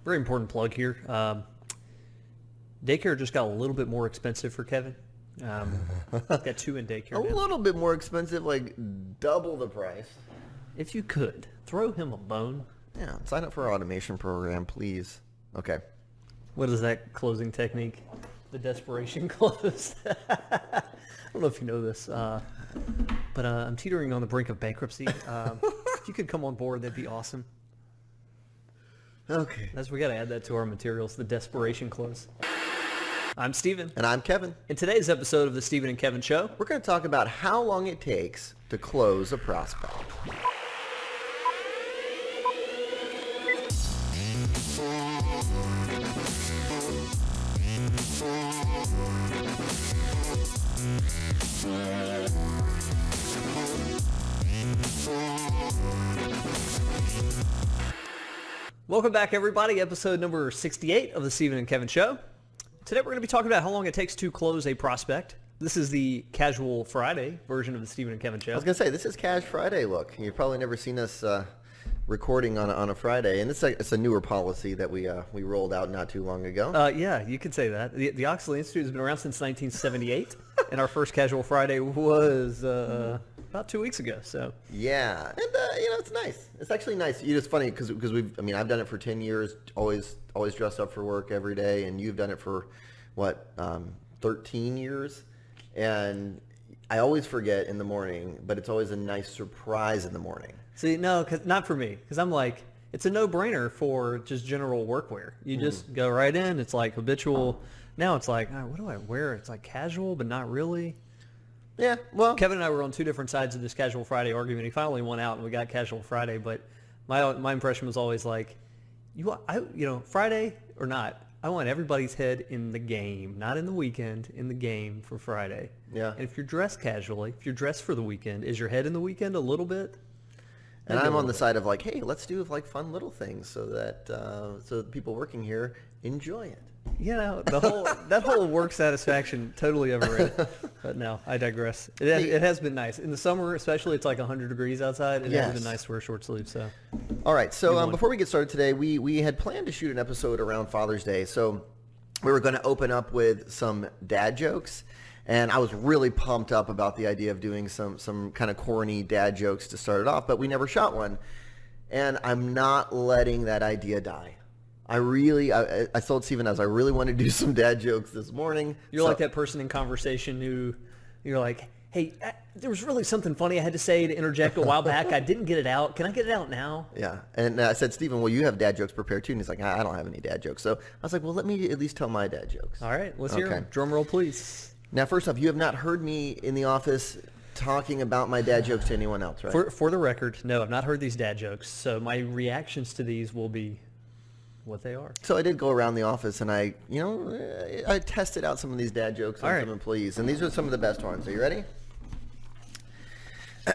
Very important plug here. Daycare just got a little bit more expensive for Kevin. Got 2 in daycare A now. little bit more expensive, like double the price. If you could, throw him a bone. Yeah, sign up for our automation program, please. Okay. What is that closing technique? The desperation close. I don't know if you know this, but I'm teetering on the brink of bankruptcy. If you could come on board, that'd be awesome. Okay. We got to add that to our materials, the desperation close. I'm Steven. And I'm Kevin. In today's episode of the Steven and Kevin Show, We're going to talk about how long it takes to close a prospect. welcome back, everybody. Episode number 68 of the Steven and Kevin Show. Today we're going to be talking about how long it takes to close a prospect. This is the casual Friday version of the Steven and Kevin Show. I was going to say, this is Cash Friday look. You've probably never seen us recording on a Friday, and it's a newer policy that we rolled out not too long ago. Yeah, you could say that. The Oechsli Institute has been around since 1978, and our first casual Friday was about 2 weeks ago. So yeah, and it's nice. It's actually nice. It's funny because I've done it for 10 years, always dressed up for work every day, and you've done it for 13 years, and I always forget in the morning, but it's always a nice surprise in the morning. See, no, not for me, because I'm like, it's a no-brainer for just general workwear. You just go right in. It's like habitual. Now it's like, what do I wear? It's like casual, but not really. Yeah, well, Kevin and I were on two different sides of this Casual Friday argument. He finally won out, and we got Casual Friday. But my impression was always like, Friday or not, I want everybody's head in the game, not in the weekend, in the game for Friday. Yeah. And if you're dressed casually, if you're dressed for the weekend, is your head in the weekend a little bit? And I'm on the side of like, hey, let's do like fun little things so that the people working here enjoy it. That whole work satisfaction, totally overrated. But no, I digress. It has been nice. In the summer, especially, it's like 100 degrees outside. It has been nice to wear short sleeves. So, all right. So before we get started today, we had planned to shoot an episode around Father's Day. So we were going to open up with some dad jokes. And I was really pumped up about the idea of doing some kind of corny dad jokes to start it off, but we never shot one. And I'm not letting that idea die. I told Steven I really want to do some dad jokes this morning. You're like that person in conversation who you're like, hey, there was really something funny I had to say to interject a while back. I didn't get it out. Can I get it out now? Yeah. And I said, Steven, well, you have dad jokes prepared too. And he's like, I don't have any dad jokes. So I was like, well, let me at least tell my dad jokes. All right. Let's hear them. Drum roll, please. Now, first off, you have not heard me in the office talking about my dad jokes to anyone else, right? For the record, no, I've not heard these dad jokes. So my reactions to these will be what they are. So I did go around the office and I tested out some of these dad jokes on some employees. And these are some of the best ones. Are you ready?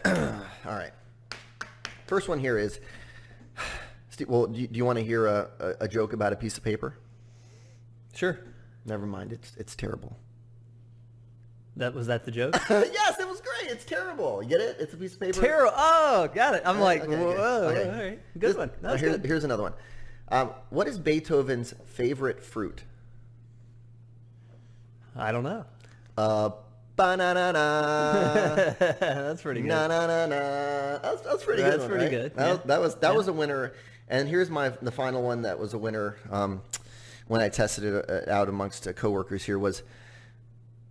All right. First one here is, well, do you want to hear a joke about a piece of paper? Sure. Never mind. It's terrible. Was that the joke? Yes, it was great. It's terrible. You get it? It's a piece of paper. Terrible. Oh, got it. I'm like, okay, whoa. okay. All right. Good one. Here's another one. What is Beethoven's favorite fruit? I don't know. Banana. That's pretty good. Na-na-na-na. That's pretty good. That's pretty good. That was a winner. And here's the final one that was a winner when I tested it out amongst coworkers here was,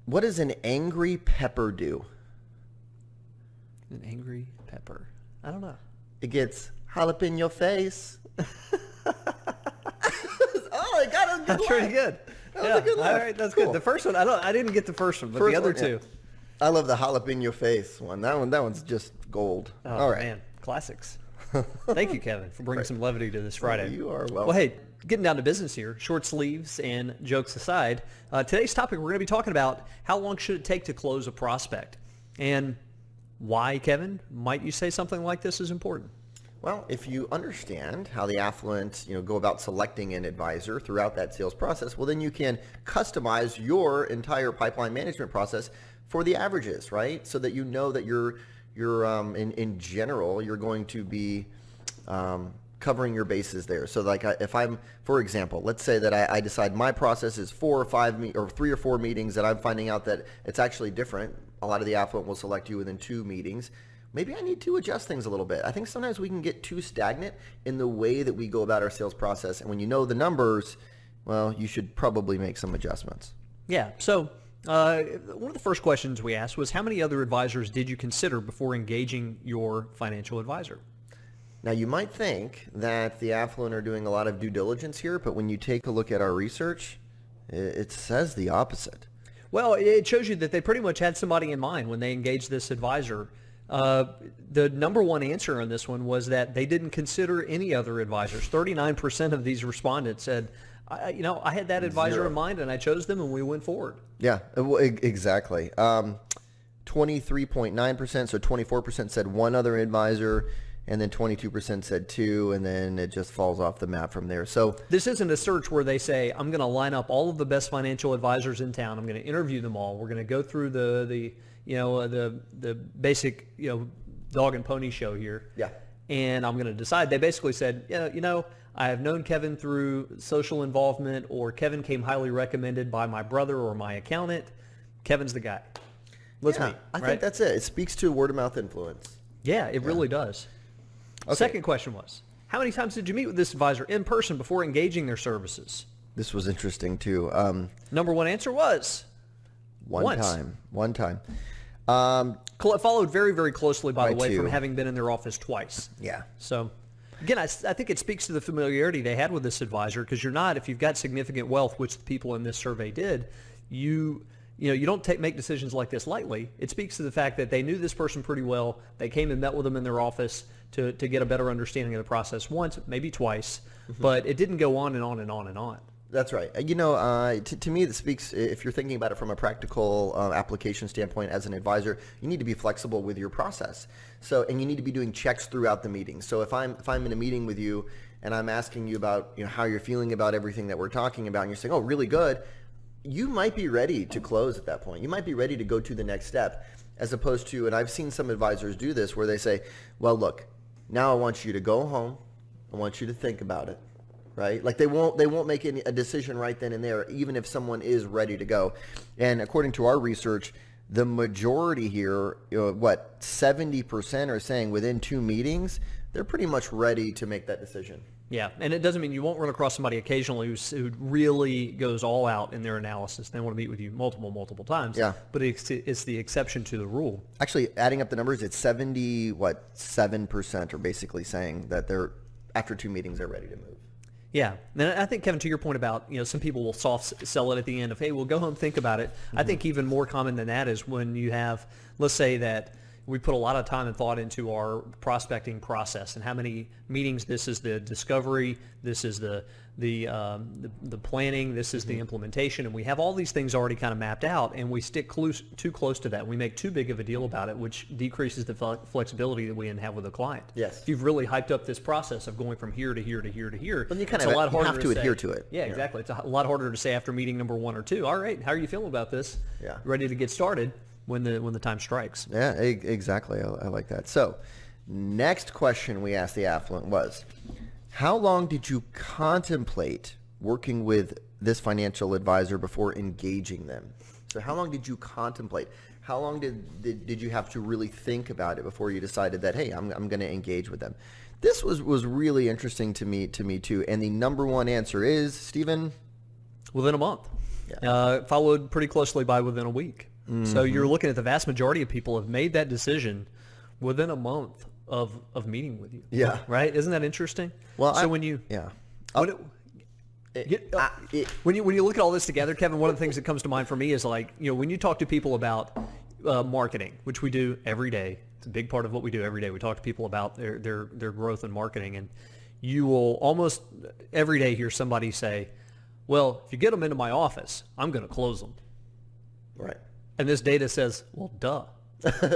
what does an angry pepper do? An angry pepper. I don't know. It gets jalapeno face. Oh, I got a good That's laugh. pretty good. That was a good laugh. All right, that's Cool. good. The first one, I didn't get the first one, but First the other one, two. I love the jalapeno face one. That one's just gold. Oh, All right. man. Classics. Thank you, Kevin, for bringing some levity to this Friday. You are welcome. Well, hey, getting down to business here, short sleeves and jokes aside, today's topic, we're going to be talking about how long should it take to close a prospect? And why, Kevin, might you say something like this is important? Well, if you understand how the affluent, go about selecting an advisor throughout that sales process, well, then you can customize your entire pipeline management process for the averages, right? So that you know that you're in general, you're going to be covering your bases there. So like if I'm, for example, let's say that I decide my process is 4 or 5 or 3 or 4 meetings, and I'm finding out that it's actually different. A lot of the affluent will select you within 2 meetings. Maybe I need to adjust things a little bit. I think sometimes we can get too stagnant in the way that we go about our sales process. And when you know the numbers, well, you should probably make some adjustments. Yeah. So one of the first questions we asked was, how many other advisors did you consider before engaging your financial advisor? Now, you might think that the affluent are doing a lot of due diligence here, but when you take a look at our research, it says the opposite. Well, it shows you that they pretty much had somebody in mind when they engaged this advisor. The number one answer on this one was that they didn't consider any other advisors. 39% of these respondents said, I had that advisor in mind and I chose them and we went forward. Yeah, exactly. 23.9%, so 24% said one other advisor, and then 22% said 2, and then it just falls off the map from there. So this isn't a search where they say, I'm going to line up all of the best financial advisors in town. I'm going to interview them all. We're going to go through the basic, dog and pony show here. Yeah. And I'm going to decide. They basically said, I have known Kevin through social involvement, or Kevin came highly recommended by my brother or my accountant. Kevin's the guy. Let's meet. I think that's it. It speaks to word of mouth influence. Yeah, it really does. Okay. Second question was, how many times did you meet with this advisor in person before engaging their services? This was interesting too. Number one answer was One time. Followed very, very closely, by the way, 2. from having been in their office twice. Yeah. So, again, I think it speaks to the familiarity they had with this advisor, because if you've got significant wealth, which the people in this survey did, you don't make decisions like this lightly. It speaks to the fact that they knew this person pretty well. They came and met with them in their office to get a better understanding of the process once, maybe twice, but it didn't go on and on and on and on. That's right. To me, it speaks, if you're thinking about it from a practical application standpoint as an advisor, you need to be flexible with your process. And you need to be doing checks throughout the meeting. So if I'm in a meeting with you and I'm asking you about how you're feeling about everything that we're talking about, and you're saying, oh, really good, you might be ready to close at that point. You might be ready to go to the next step, as opposed to, and I've seen some advisors do this, where they say, well, look, now I want you to go home. I want you to think about it. Right? Like they won't make a decision right then and there, even if someone is ready to go. And according to our research, the majority here, 70% are saying within 2 meetings, they're pretty much ready to make that decision. Yeah, and it doesn't mean you won't run across somebody occasionally who really goes all out in their analysis. They want to meet with you multiple times. Yeah. But it's the exception to the rule. Actually, adding up the numbers, it's 7% are basically saying that they're, after 2 meetings, they're ready to move. Yeah, and I think, Kevin, to your point about, some people will soft sell it at the end of, hey, we'll go home, think about it. I think even more common than that is when you have, let's say that we put a lot of time and thought into our prospecting process and how many meetings. This is the discovery, this is the planning, this is the implementation, and we have all these things already kind of mapped out, and we stick too close to that. We make too big of a deal about it, which decreases the flexibility that we have with a client. Yes. If you've really hyped up this process of going from here to here to here to here, then you kind of have to adhere to it. Yeah, exactly. It's a lot harder to say after meeting number 1 or 2, all right, how are you feeling about this? Yeah. Ready to get started when the time strikes. Yeah, exactly. I like that. So, next question we asked the affluent was, how long did you contemplate working with this financial advisor before engaging them? So how long did you contemplate? How long did you have to really think about it before you decided that, hey, I'm going to engage with them? This was really interesting to me too. And the number one answer is, Stephen? Within a month. Yeah. Followed pretty closely by within a week. So you're looking at the vast majority of people have made that decision within a month of meeting with you. Yeah. Right? Isn't that interesting? Well, when you look at all this together, Kevin, one of the things that comes to mind for me is when you talk to people about marketing, which we do every day. It's a big part of what we do every day. We talk to people about their growth in marketing, and you will almost every day hear somebody say, well, if you get them into my office, I'm going to close them. Right. And this data says, well, duh.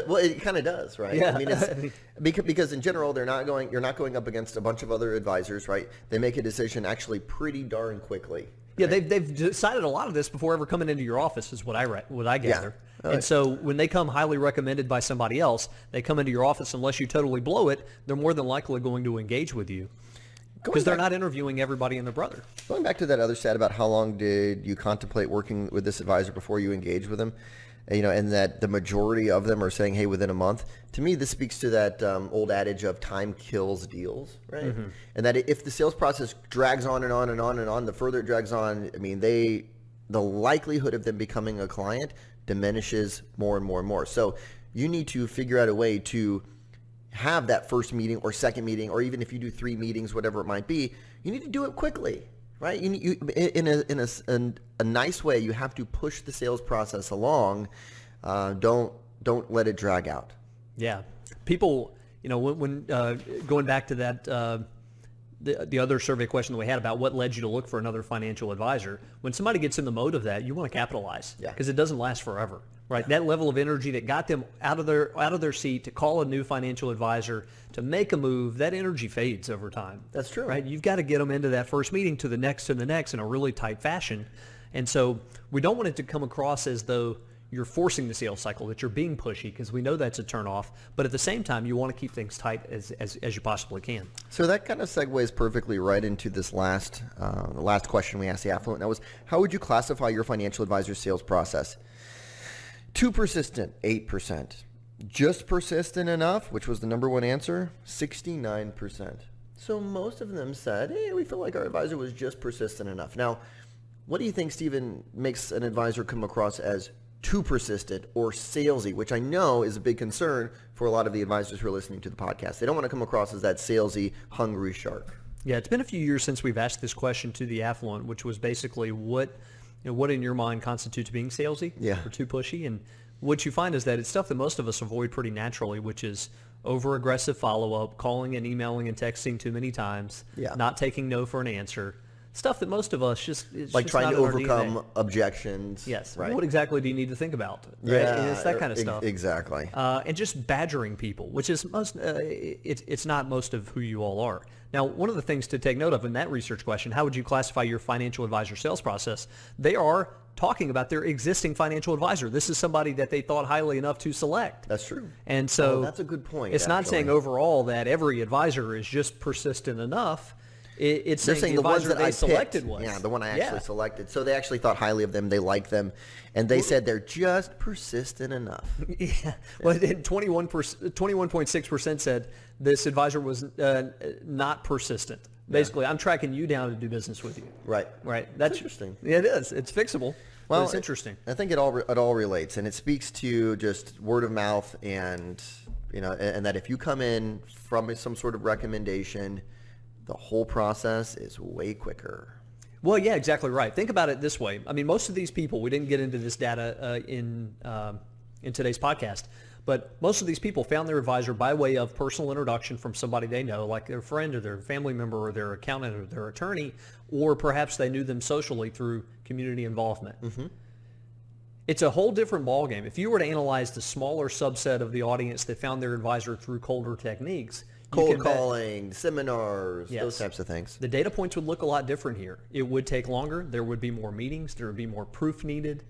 Well, it kind of does, right? Yeah. I mean, it's, because in general, you're not going up against a bunch of other advisors, right? They make a decision actually pretty darn quickly. Yeah, they've decided a lot of this before ever coming into your office, is what I gather. Yeah. And so when they come highly recommended by somebody else, they come into your office. Unless you totally blow it, they're more than likely going to engage with you. because they're not interviewing everybody and their brother. Going back to that other stat about how long did you contemplate working with this advisor before you engage with them, and that the majority of them are saying, hey, within a month. To me, this speaks to that old adage of time kills deals, right? Mm-hmm. And that if the sales process drags on and on and on and on, the further it drags on, I mean, the likelihood of them becoming a client diminishes more and more and more. So you need to figure out a way to have that first meeting or second meeting, or even if you do 3 meetings, whatever it might be, you need to do it quickly, right? In a nice way, you have to push the sales process along. Don't let it drag out. Yeah, people, when going back to that, the other survey question that we had about what led you to look for another financial advisor, when somebody gets in the mode of that, you want to capitalize, because it doesn't last forever, right? That level of energy that got them out of their seat to call a new financial advisor, to make a move, that energy fades over time. That's true, right? You've got to get them into that first meeting to the next in a really tight fashion, and so we don't want it to come across as though you're forcing the sales cycle, that you're being pushy, because we know that's a turnoff. But at the same time, you want to keep things tight as you possibly can. So that kind of segues perfectly right into this last question we asked the affluent. That was, how would you classify your financial advisor's sales process? Too persistent, 8%. Just persistent enough, which was the number one answer, 69%. So most of them said, hey, we feel like our advisor was just persistent enough. Now, what do you think, Stephen, makes an advisor come across as too persistent or salesy, which I know is a big concern for a lot of the advisors who are listening to the podcast? They don't want to come across as that salesy, hungry shark. Yeah, it's been a few years since we've asked this question to the affluent, which was basically what in your mind constitutes being salesy or too pushy. And what you find is that it's stuff that most of us avoid pretty naturally, which is over-aggressive follow-up, calling and emailing and texting too many times, not taking no for an answer. Stuff that most of us like trying to overcome objections. Yes. Right. What exactly do you need to think about? Right? Yeah, it's that kind of stuff. Exactly. And just badgering people, which is it's not most of who you all are. Now, one of the things to take note of in that research question, how would you classify your financial advisor sales process? They are talking about their existing financial advisor. This is somebody that they thought highly enough to select. That's true. And so that's a good point. It's not saying overall that every advisor is just persistent enough. It's saying the ones that I selected was. Yeah, the one I actually selected. So they actually thought highly of them. They like them. And they said they're just persistent enough. Yeah. Well, 21.6% said this advisor was not persistent. Basically, I'm tracking you down to do business with you. Right. Right. That's interesting. Yeah, it is. It's fixable. Well, it's interesting. I think it all relates, and it speaks to just word of mouth, and and that if you come in from some sort of recommendation, the whole process is way quicker. Well, yeah, exactly right. Think about it this way. I mean, most of these people, we didn't get into this data in today's podcast, but most of these people found their advisor by way of personal introduction from somebody they know, like their friend or their family member or their accountant or their attorney, or perhaps they knew them socially through community involvement. Mm-hmm. It's a whole different ballgame. If you were to analyze the smaller subset of the audience that found their advisor through colder techniques, cold calling, seminars, those types of things, the data points would look a lot different here. It would take longer. There would be more meetings. There would be more proof needed.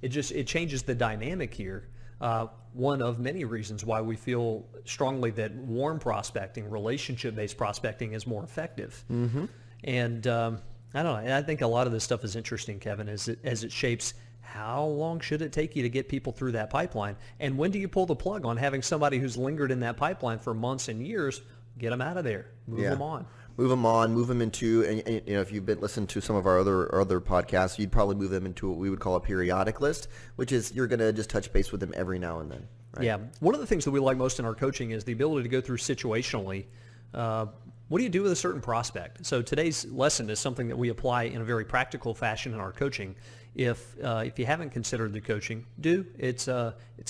It changes the dynamic here. One of many reasons why we feel strongly that warm prospecting, relationship-based prospecting, is more effective. Mm-hmm. And I don't know. I think a lot of this stuff is interesting, Kevin, as it shapes how long should it take you to get people through that pipeline, and when do you pull the plug on having somebody who's lingered in that pipeline for months and years? Get them out of there. Move them on. Move them into, and if you've been listening to some of our other podcasts, you'd probably move them into what we would call a periodic list, which is you're going to just touch base with them every now and then. Right? Yeah. One of the things that we like most in our coaching is the ability to go through situationally. What do you do with a certain prospect? So today's lesson is something that we apply in a very practical fashion in our coaching. If you haven't considered the coaching, do. It's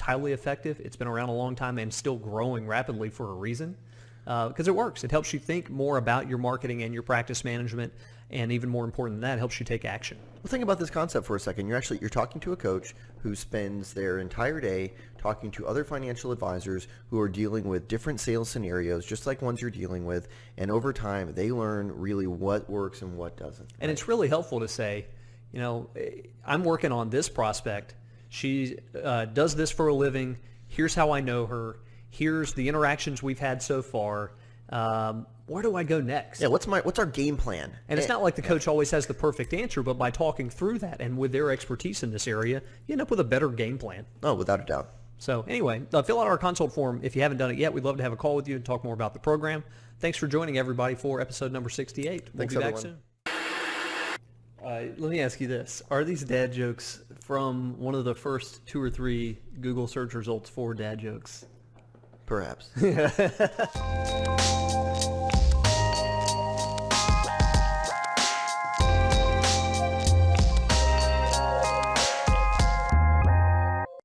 highly effective. It's been around a long time and still growing rapidly for a reason. Because it works. It helps you think more about your marketing and your practice management, and even more important than that, it helps you take action. Well, think about this concept for a second. You're talking to a coach who spends their entire day talking to other financial advisors who are dealing with different sales scenarios, just like ones you're dealing with, and over time they learn really what works and what doesn't. And it's really helpful to say, I'm working on this prospect. She does this for a living. Here's how I know her. Here's the interactions we've had so far. where do I go next? Yeah, what's our game plan? And it's not like the coach always has the perfect answer, but by talking through that and with their expertise in this area, you end up with a better game plan. Oh, without a doubt. So anyway, fill out our consult form if you haven't done it yet. We'd love to have a call with you and talk more about the program. Thanks for joining, everybody, for episode number 68. We'll Thanks, be back everyone. soon. Let me ask you this. Are these dad jokes from one of the first 2 or 3 Google search results for dad jokes? Perhaps.